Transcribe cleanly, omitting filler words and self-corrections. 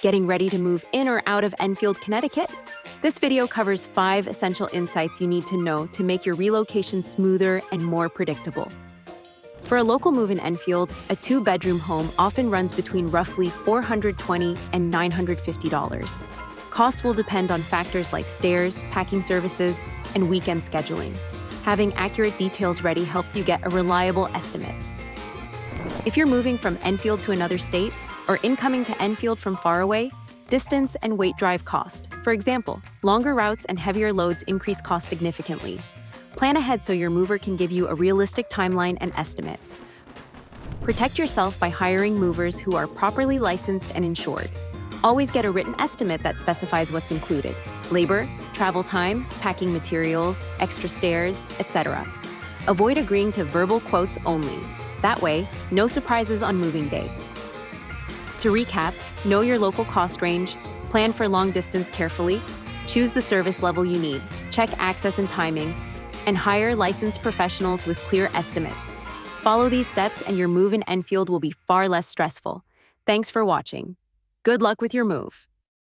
Getting ready to move in or out of Enfield, Connecticut? This video covers 5 essential insights you need to know to make your relocation smoother and more predictable. For a local move in Enfield, a 2-bedroom home often runs between roughly $420 and $950. Costs will depend on factors like stairs, packing services, and weekend scheduling. Having accurate details ready helps you get a reliable estimate. If you're moving from Enfield to another state, or incoming to Enfield from far away, distance and weight drive cost. For example, longer routes and heavier loads increase costs significantly. Plan ahead so your mover can give you a realistic timeline and estimate. Protect yourself by hiring movers who are properly licensed and insured. Always get a written estimate that specifies what's included: labor, travel time, packing materials, extra stairs, etc. Avoid agreeing to verbal quotes only. That way, no surprises on moving day. To recap, know your local cost range, plan for long distance carefully, choose the service level you need, check access and timing, and hire licensed professionals with clear estimates. Follow these steps and your move in Enfield will be far less stressful. Thanks for watching. Good luck with your move.